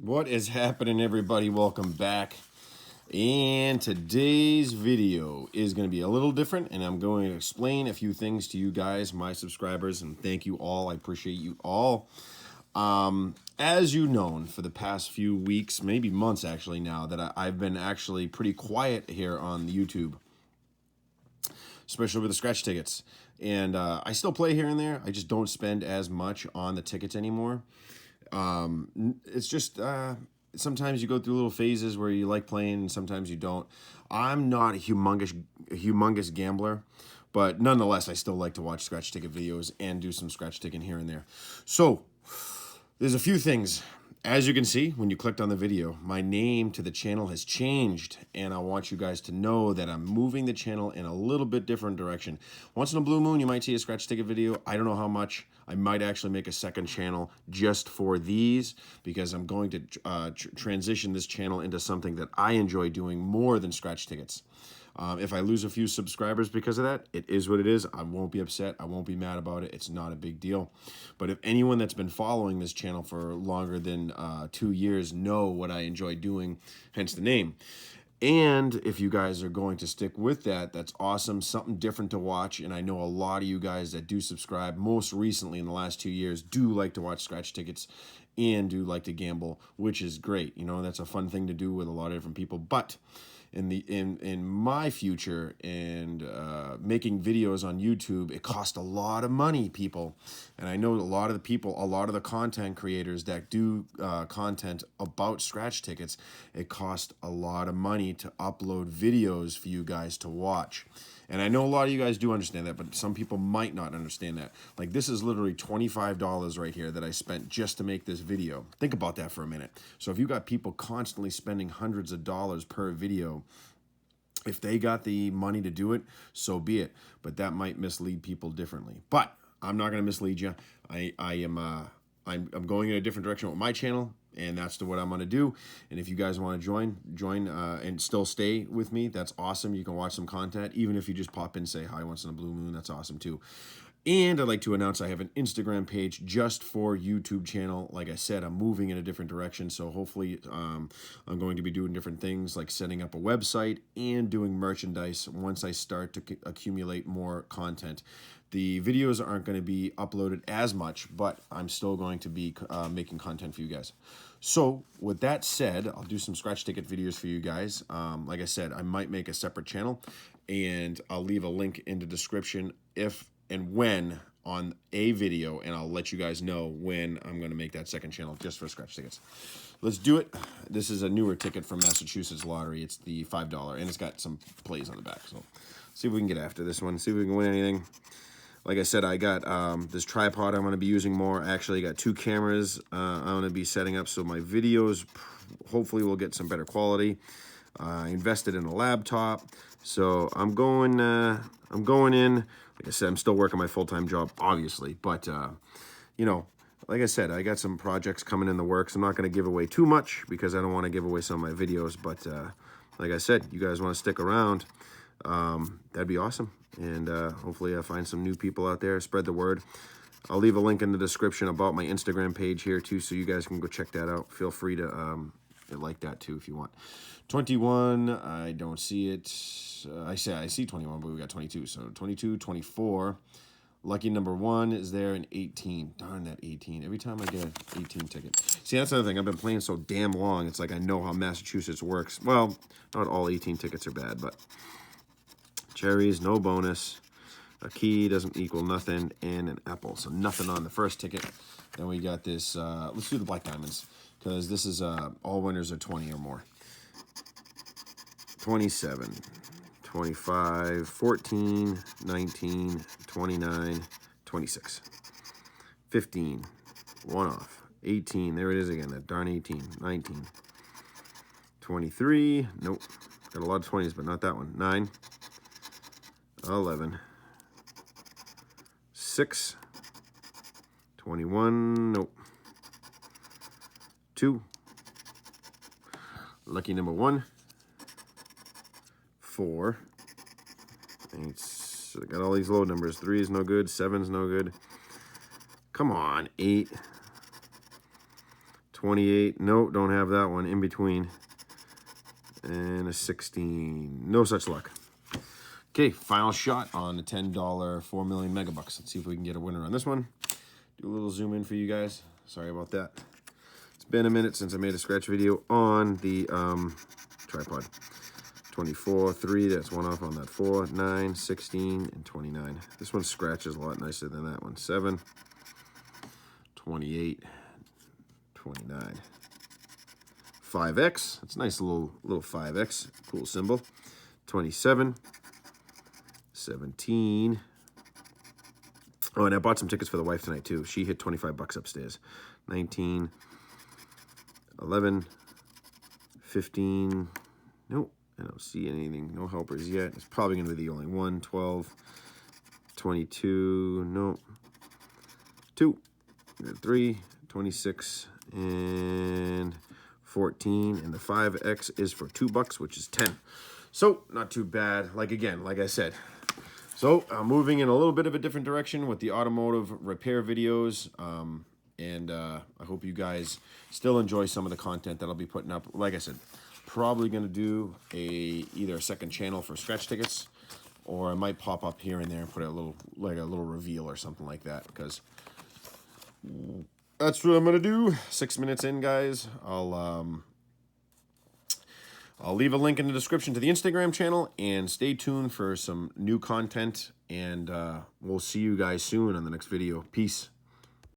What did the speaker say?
What is happening, everybody? Welcome back. And today's video is going to be a little different, and I'm going to explain a few things to you guys, my subscribers, and thank you all. I appreciate you all. As you known for the past few weeks, maybe months actually now, that I've been actually pretty quiet here on the YouTube, especially with the scratch tickets. And I still play here and there. I just don't spend as much on the tickets anymore. It's just sometimes you go through little phases where you like playing and sometimes you don't. I'm not a humongous gambler, but nonetheless, I still like to watch scratch ticket videos and do some scratch ticking here and there. So there's a few things. As you can see, when you clicked on the video, my name to the channel has changed, and I want you guys to know that I'm moving the channel in a little bit different direction. Once in a blue moon, you might see a scratch ticket video. I don't know how much. I might actually make a second channel just for these, because I'm going to transition this channel into something that I enjoy doing more than scratch tickets. If I lose a few subscribers because of that, it is what it is. I won't be upset. I won't be mad about it. It's not a big deal. But if anyone that's been following this channel for longer than 2 years know what I enjoy doing, hence the name. And if you guys are going to stick with that, that's awesome. Something different to watch. And I know a lot of you guys that do subscribe, most recently in the last 2 years, do like to watch scratch tickets and do like to gamble, which is great. You know, that's a fun thing to do with a lot of different people. But in my future and making videos on YouTube, it costs a lot of money, people. And I know a lot of the content creators that do content about scratch tickets, it costs a lot of money to upload videos for you guys to watch. And I know a lot of you guys do understand that, but some people might not understand that. Like, this is literally $25 right here that I spent just to make this video. Think about that for a minute. So if you got people constantly spending hundreds of dollars per video, if they got the money to do it, so be it. But that might mislead people differently. But I'm not going to mislead you. I'm going in a different direction with my channel, and that's what I'm going to do. And if you guys want to join and still stay with me, that's awesome. You can watch some content. Even if you just pop in and say hi once in a blue moon, that's awesome too. And I'd like to announce I have an Instagram page just for YouTube channel. Like I said, I'm moving in a different direction, so hopefully I'm going to be doing different things like setting up a website and doing merchandise once I start to accumulate more content. The videos aren't going to be uploaded as much, but I'm still going to be making content for you guys. So with that said, I'll do some scratch ticket videos for you guys. Like I said, I might make a separate channel, and I'll leave a link in the description if and when on a video, and I'll let you guys know when I'm going to make that second channel just for scratch tickets. Let's do it. This is a newer ticket from Massachusetts Lottery. It's the $5, and it's got some plays on the back. So see if we can get after this one, see if we can win anything. Like I said, I got this tripod I'm going to be using more. Actually, I got 2 cameras I'm going to be setting up, so my videos hopefully will get some better quality. I invested in a laptop, so I'm going in. Like I said, I'm still working my full-time job, obviously, but you know, like I said, I got some projects coming in the works. I'm not going to give away too much because I don't want to give away some of my videos, but like I said, you guys want to stick around, that'd be awesome. And hopefully I find some new people out there, spread the word. I'll leave a link in the description about my Instagram page here too, so you guys can go check that out. Feel free to like that too if you want. 21, I don't see it. I see 21, but we got 22. So 22, 24. Lucky number 1 is there, and 18. Darn that 18. Every time I get an 18 ticket. See, that's the other thing. I've been playing so damn long. It's like I know how Massachusetts works. Well, not all 18 tickets are bad, but cherries, no bonus. A key doesn't equal nothing, and an apple. So nothing on the first ticket. Then we got this. Let's do the black diamonds, because this is all winners are 20 or more. 27, 25, 14, 19, 29, 26, 15, 1 off, 18, there it is again, that darn 18, 19, 23, nope, got a lot of 20s, but not that one, 9, 11, 6, 21, nope, 2, lucky number 1, 4, so I got all these low numbers. 3 is no good, 7 is no good. Come on, 8, 28. No, don't have that one. In between. And a 16. No such luck. Okay, final shot on the $10 4 million megabucks. Let's see if we can get a winner on this one. Do a little zoom in for you guys. Sorry about that. It's been a minute since I made a scratch video on the tripod. 24, 3, that's one off on that 4, 9, 16, and 29. This one scratches a lot nicer than that one. 7, 28, 29. 5X, that's a nice little 5X, cool symbol. 27, 17. Oh, and I bought some tickets for the wife tonight too. She hit 25 bucks upstairs. 19, 11, 15. Nope, I don't see anything. No helpers yet. It's probably going to be the only one. 12, 22. Nope. 2, 3, 26, and 14. And the 5X is for $2, which is 10. So not too bad. Like I said. So I'm moving in a little bit of a different direction with the automotive repair videos. And I hope you guys still enjoy some of the content that I'll be putting up. Like I said, probably going to do either a second channel for scratch tickets, or I might pop up here and there and put a little reveal or something like that, because that's what I'm going to do. 6 minutes in, guys. I'll leave a link in the description to the Instagram channel, and stay tuned for some new content, and we'll see you guys soon on the next video. Peace.